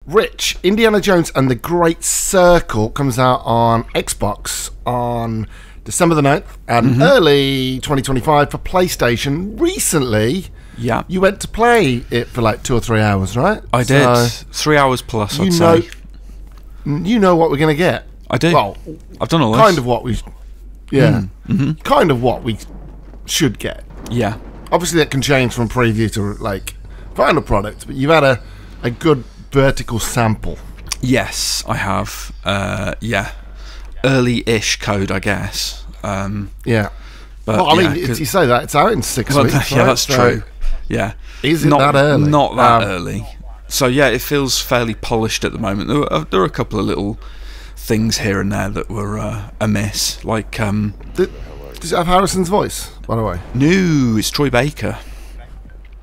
Rich, Indiana Jones and the Great Circle comes out on Xbox on December the 9th and early 2025 for PlayStation. Recently, you went to play it for like 2 or 3 hours, right? I did. 3 hours plus, I'd say. You know what we're going to get. I do. Well, I've done all this. Kind of what we... Yeah. Kind of what we should get. Yeah. Obviously, that can change from preview to, like, final product, but you've had a good vertical sample. Yes, I have. Yeah. Early-ish code, I guess. Yeah. But, well, I mean, you say that, it's out in 6 weeks, yeah, right? that's true. Yeah. Is it that early? Not that early. So, yeah, it feels fairly polished at the moment. There are a couple of little things here and there that were amiss. Like... Does it have Harrison's voice, by the way? No, it's Troy Baker.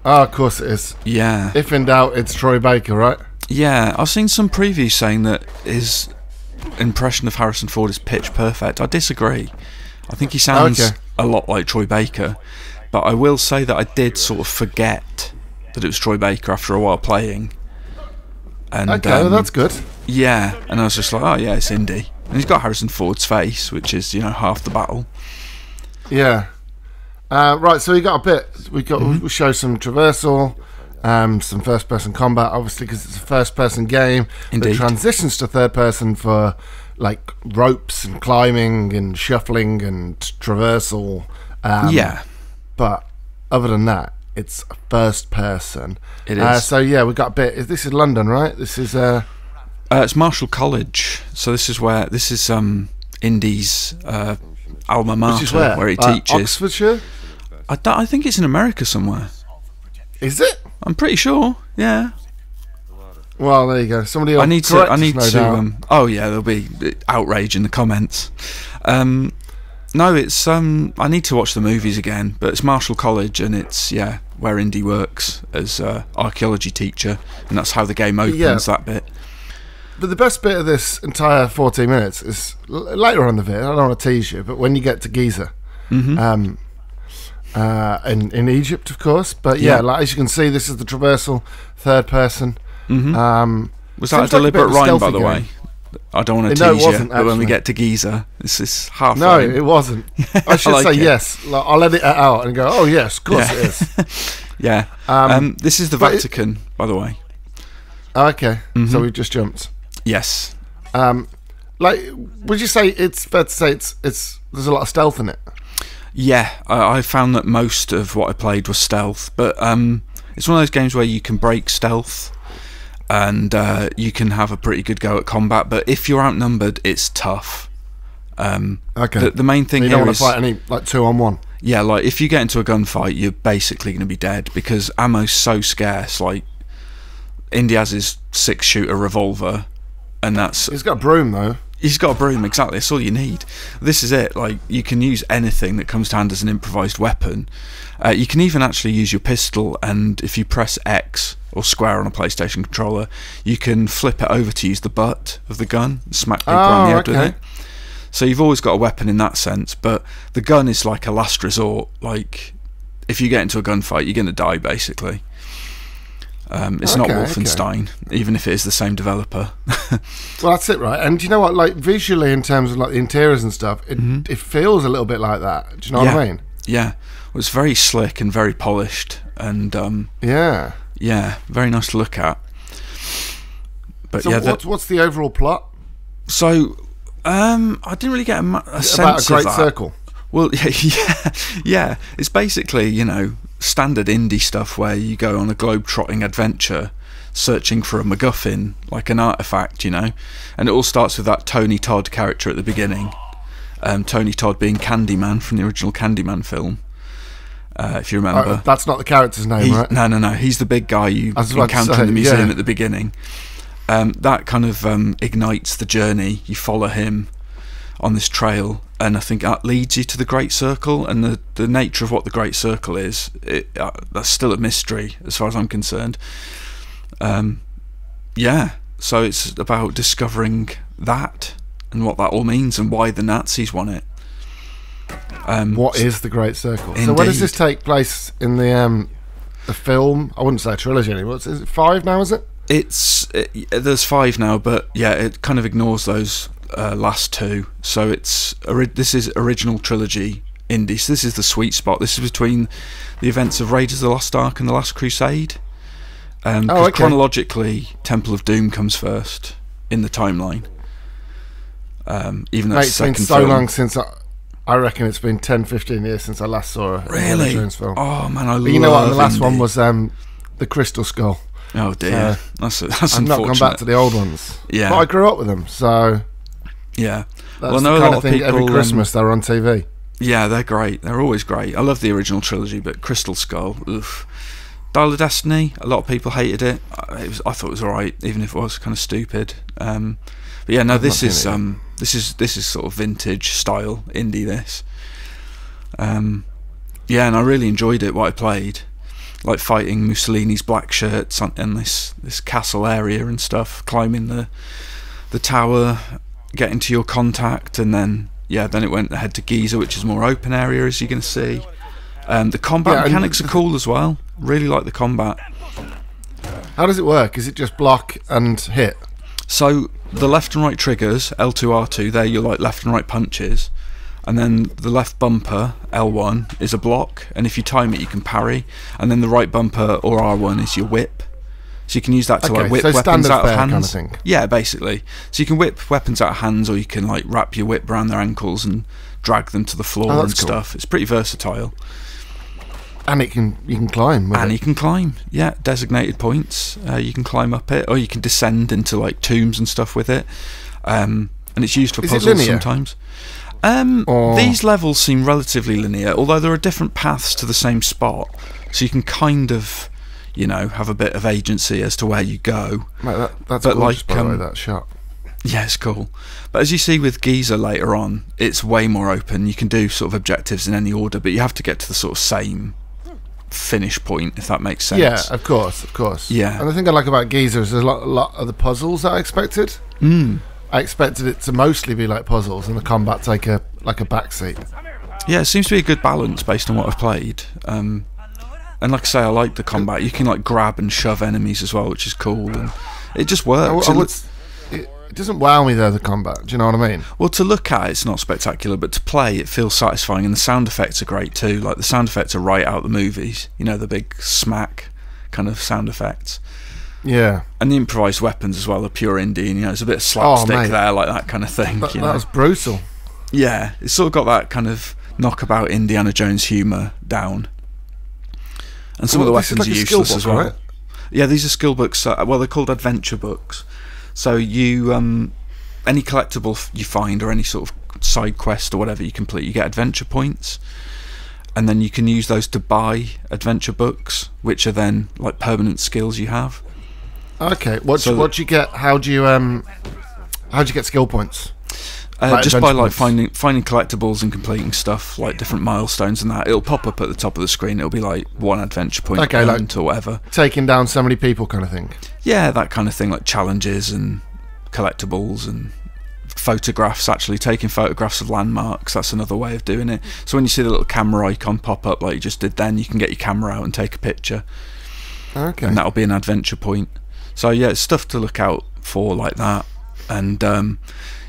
Oh, of course it is. Yeah. If in doubt, it's Troy Baker, right? Yeah, I've seen some previews saying that his impression of Harrison Ford is pitch perfect. I disagree. I think he sounds a lot like Troy Baker, but I will say that I did sort of forget that it was Troy Baker after a while playing. And, well, that's good. Yeah, and I was just like, oh yeah, it's Indy. And he's got Harrison Ford's face, which is, half the battle. Yeah. Right, so we got a bit. We show some traversal, some first-person combat, obviously, because it's a first-person game. Indeed. That transitions to third-person for like ropes and climbing and shuffling and traversal. Yeah. But other than that, it's first-person. It is. So yeah, we got a bit. This is London, right? This is. It's Marshall College. So this is Indy's alma mater, where he teaches. Oxfordshire. I think it's in America somewhere. Is it? I'm pretty sure. Yeah. Well, there you go. Somebody. I need to. Doubt. Oh yeah, there'll be outrage in the comments. No, it's. I need to watch the movies again, but it's Marshall College, and it's where Indy works as archaeology teacher, and that's how the game opens. That bit. But the best bit of this entire 14 minutes is later on in the video. I don't want to tease you, but when you get to Giza, in Egypt, of course. But like, as you can see, this is the traversal third person. Was that a deliberate rhyme, by the way? I don't want to tease you, but when we get to Giza, this is half. No, it wasn't. I should say yes. Like, I'll edit it out and go, oh yes, of course it is. Yeah. This is the Vatican, by the way. Okay, so we've just jumped. Yes. Like, would you say it's fair to say it's there's a lot of stealth in it? Yeah, I found that most of what I played was stealth, but it's one of those games where you can break stealth and you can have a pretty good go at combat, but if you're outnumbered, it's tough. Okay. The main thing you here don't want is... to fight any, like, 2-on-1. Yeah, like, if you get into a gunfight, you're basically going to be dead, because ammo's so scarce. Like, Indy has his 6-shooter revolver, and that's... He's got a broom, though. He's got a broom, exactly. That's all you need. This is it. Like, you can use anything that comes to hand as an improvised weapon. You can even actually use your pistol, and if you press X or square on a PlayStation controller, you can flip it over to use the butt of the gun and smack people on the head with it. So you've always got a weapon in that sense, but the gun is like a last resort. Like, if you get into a gunfight, you're going to die, basically. It's not Wolfenstein, even if it is the same developer. Well, that's it, right? And do you know what? Like, visually, in terms of like the interiors and stuff, it feels a little bit like that. Do you know what I mean? Yeah. Well, it's very slick and very polished, and yeah, very nice to look at. But so what's the overall plot? So, I didn't really get a sense about a great of that. circle. Well, yeah. It's basically, standard indie stuff where you go on a globe-trotting adventure searching for a MacGuffin, like an artifact, and it all starts with that Tony Todd character at the beginning. Tony Todd being Candyman from the original Candyman film, if you remember. That's not the character's name, right? No. He's the big guy you encounter in the museum at the beginning. That kind of ignites the journey. You follow him on this trail, and I think that leads you to the Great Circle, and the nature of what the Great Circle is, that's still a mystery as far as I'm concerned. So it's about discovering that and what that all means and why the Nazis want it. What is the Great Circle? Indeed. So where does this take place in the film? I wouldn't say a trilogy anymore. Is it 5 now, is it? There's 5 now, but yeah, it kind of ignores those last 2. So this is original trilogy indie. So this is the sweet spot. This is between the events of Raiders of the Lost Ark and The Last Crusade. Okay. Chronologically, Temple of Doom comes first in the timeline. Even though it's been so long since I reckon it's been 10-15 years since I last saw a Indiana Jones film. Oh man, I love. You know what? The last one was the Crystal Skull. Oh dear, that's I've not gone back to the old ones. Yeah, but I grew up with them, so yeah. That's the kind of thing every Christmas they're on TV. Yeah, they're great. They're always great. I love the original trilogy, but Crystal Skull, oof. Dial of Destiny, a lot of people hated it. I thought it was alright, even if it was kind of stupid. But yeah, no, this is sort of vintage style indie. This, yeah, and I really enjoyed it. What I played, like fighting Mussolini's black shirts in this castle area and stuff, climbing the tower, getting to your contact, and then it went ahead to Giza, which is more open area, as you're going to see. The combat mechanics are cool as well. Really like the combat. How does it work? Is it just block and hit? So the left and right triggers, L2, R2, they're your like left and right punches, and then the left bumper, L1, is a block, and if you time it you can parry, and then the right bumper or R1 is your whip. So you can use that to like whip weapons out of hands. Kind of thing. Yeah, basically. So you can whip weapons out of hands, or you can like wrap your whip around their ankles and drag them to the floor and stuff. It's pretty versatile. And you can climb with it. You can climb, yeah, designated points. You can climb up it, or you can descend into like tombs and stuff with it. And it's used for puzzles sometimes. These levels seem relatively linear, although there are different paths to the same spot, so you can kind of, have a bit of agency as to where you go. Mate, that's gorgeous, by the way, that shot. Yeah, it's cool. But as you see with Giza later on, it's way more open. You can do sort of objectives in any order, but you have to get to the sort of same finish point, if that makes sense. Yeah, of course. Yeah. And the thing I like about Giza is there's a lot of the puzzles that I expected. I expected it to mostly be like puzzles and the combat take a backseat. Yeah, it seems to be a good balance based on what I've played. And like I say, I like the combat. You can like grab and shove enemies as well, which is cool, and it just works. It doesn't wow me though, the combat. Do you know what I mean? Well, to look at, it's not spectacular, but to play, it feels satisfying, and the sound effects are great too. Like the sound effects are right out the movies. The big smack kind of sound effects. Yeah. And the improvised weapons as well are pure indie, and there's a bit of slapstick there, like that kind of thing. That was brutal. Yeah, it's sort of got that kind of knockabout Indiana Jones humour down. And some of the weapons are useless as well. Right? Yeah, these are skill books. Well, they're called adventure books. So you, any collectible you find or any sort of side quest or whatever you complete, you get adventure points, and then you can use those to buy adventure books, which are then like permanent skills you have. Okay, what do you get? How do you get skill points? Just by like finding collectibles and completing stuff, like different milestones and that. It'll pop up at the top of the screen. It'll be like 1 adventure point earned or whatever. Taking down so many people kind of thing. Yeah, that kind of thing, like challenges and collectibles and photographs, actually taking photographs of landmarks. That's another way of doing it. So when you see the little camera icon pop up like you just did then, you can get your camera out and take a picture. Okay. And that'll be an adventure point. So yeah, it's stuff to look out for like that. And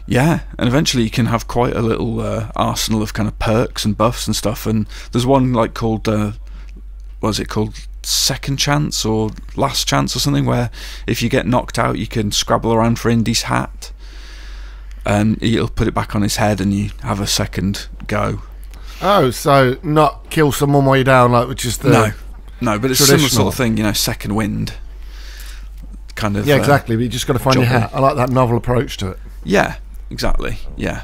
yeah, and eventually you can have quite a little arsenal of kind of perks and buffs and stuff. And there's one like called, what is it called? Second Chance or Last Chance or something, where if you get knocked out you can scrabble around for Indy's hat and he'll put it back on his head and you have a second go. Oh, so not kill someone while you're down, like, which is the no, but it's a similar sort of thing, second wind kind of. Yeah, exactly, but you just got to find your hat. I like that novel approach to it. Yeah, exactly, yeah.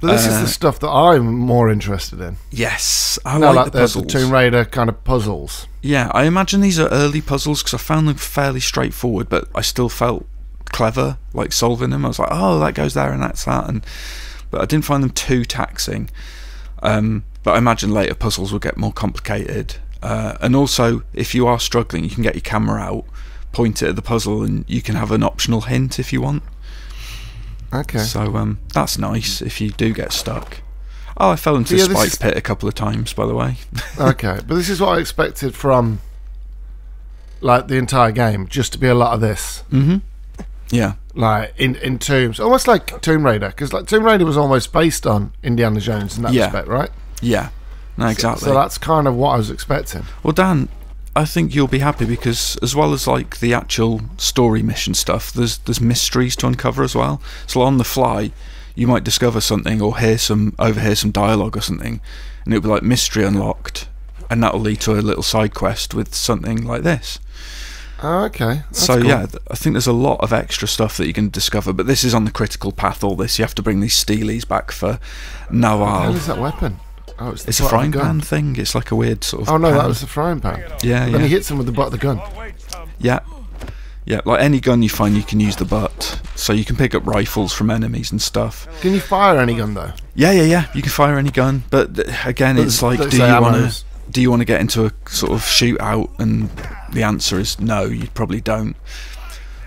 But this is the stuff that I'm more interested in. Yes, I like the puzzles. The Tomb Raider kind of puzzles. Yeah, I imagine these are early puzzles because I found them fairly straightforward, but I still felt clever, like solving them. I was like, oh, that goes there and that's that, but I didn't find them too taxing. But I imagine later puzzles will get more complicated. And also, if you are struggling, you can get your camera out, point it at the puzzle, and you can have an optional hint if you want. Okay. So that's nice if you do get stuck. Oh, I fell into a spike pit a couple of times, by the way. Okay, but this is what I expected from like the entire game just to be a lot of this. Mm-hmm. Yeah. Like in Tombs, almost like Tomb Raider, because like Tomb Raider was almost based on Indiana Jones in that respect, right? Yeah. No, exactly. So that's kind of what I was expecting. Well, Dan, I think you'll be happy because as well as like the actual story mission stuff, there's mysteries to uncover as well. So on the fly, you might discover something or overhear some dialogue or something, and it'll be like mystery unlocked, and that'll lead to a little side quest with something like this. Oh, okay. That's so cool. yeah, I think there's a lot of extra stuff that you can discover, but this is on the critical path. All this, you have to bring these steelies back for Nawal. What the hell is that weapon? Oh, it's a frying pan thing. It's like a weird sort of. Oh no, pan. that was the frying pan. Yeah, Then he hits him with the butt of the gun. Yeah, yeah. Like any gun you find, you can use the butt, so you can pick up rifles from enemies and stuff. Can you fire any gun though? Yeah. You can fire any gun, but again, it's like, do you want to get into a sort of shootout? And the answer is no. You probably don't.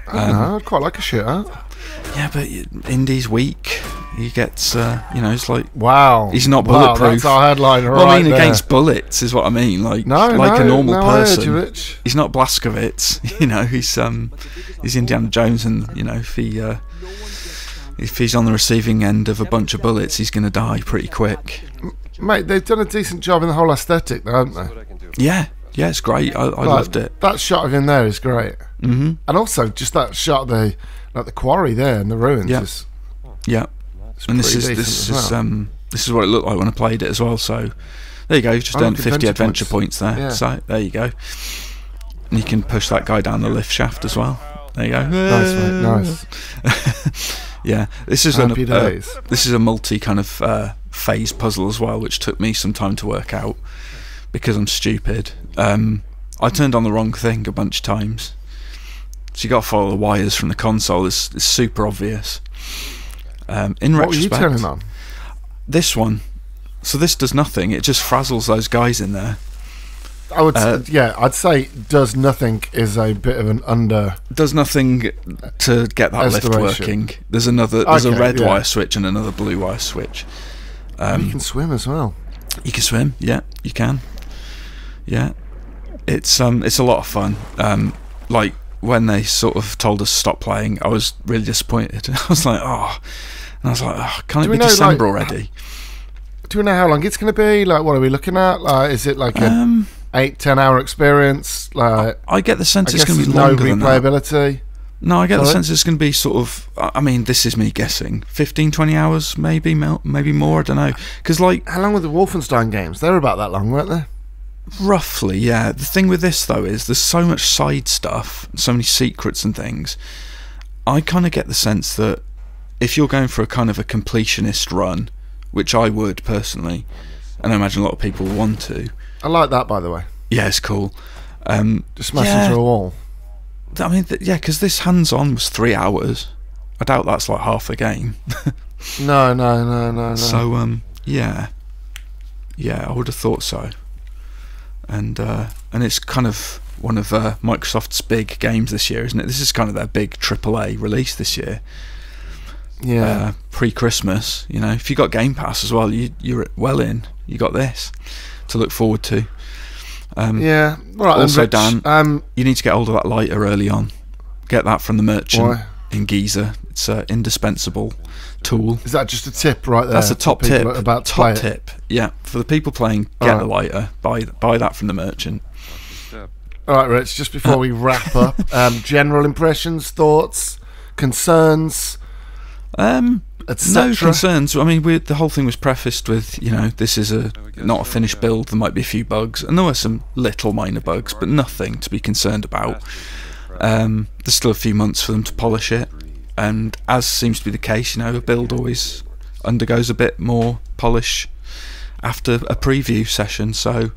I don't know, I'd quite like a shootout. Yeah, but Indy's weak. He gets, it's like... Wow. He's not bulletproof. That's our headline well, I mean, against bullets is what I mean. Like a normal person. Rich. He's not Blazkowicz. He's Indiana Jones, and, if he's on the receiving end of a bunch of bullets, he's going to die pretty quick. Mate, they've done a decent job in the whole aesthetic, though, haven't they? Yeah, it's great. I loved it. That shot of him there is great. Mm-hmm. And also, just that shot of the quarry there in the ruins. Yeah. And this is what it looked like when I played it as well. So there you go. You've just earned 50 adventure points there. Yeah. So there you go. And you can push that guy down the lift shaft as well. There you go. Nice, mate. Nice. Yeah. This is a multi kind of phase puzzle as well, which took me some time to work out because I'm stupid. I turned on the wrong thing a bunch of times. So you got to follow the wires from the console. It's super obvious. In retrospect, what were you turning on? This one. So this does nothing. It just frazzles those guys in there. I'd say does nothing is a bit of an under. Does nothing to get that lift working. There's a red wire switch and another blue wire switch. You can swim as well. You can swim. Yeah, you can. Yeah, it's a lot of fun. Like when they sort of told us to stop playing, I was really disappointed. I was like, and I was like, can't it be December already? Do we know how long it's going to be? Like, what are we looking at? Like, is it like a 8-10 hour experience? Like, I get the sense it's going to be longer than that. Replayability. No, I get the sense it's going to be sort of. I mean, this is me guessing. 15-20 hours, maybe more. I don't know. Because how long were the Wolfenstein games? They were about that long, weren't they? Roughly, yeah. The thing with this though is there's so much side stuff, so many secrets and things. I kind of get the sense that if you're going for a kind of a completionist run, which I would personally, and I imagine a lot of people want to. I like that, by the way. Yeah, it's cool. Just smashing through a wall. I mean, because this hands-on was 3 hours. I doubt that's like half a game. No. So, yeah, I would have thought so. And it's kind of one of Microsoft's big games this year, isn't it? This is kind of their big AAA release this year. Yeah. Pre-Christmas, if you got Game Pass as well, you're well in. You got this to look forward to. Yeah. All right, also, Rich, Dan, you need to get hold of that lighter early on. Get that from the merchant in Giza. It's an indispensable tool. Is that just a tip right there? That's a top tip. About top tip. Yeah, for the people playing, get the lighter. Buy that from the merchant. All right, Rich. Just before we wrap up, general impressions, thoughts, concerns. No concerns. I mean, the whole thing was prefaced with, this is not a finished build. There might be a few bugs, and there were some little minor bugs, but nothing to be concerned about. There's still a few months for them to polish it, and as seems to be the case, a build always undergoes a bit more polish after a preview session. So,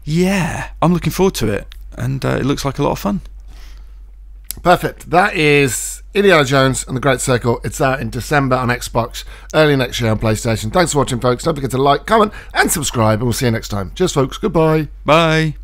yeah, I'm looking forward to it, and it looks like a lot of fun. Perfect. That is Indiana Jones and the Great Circle. It's out in December on Xbox, early next year on PlayStation. Thanks for watching, folks. Don't forget to like, comment, and subscribe, and we'll see you next time. Cheers, folks. Goodbye. Bye.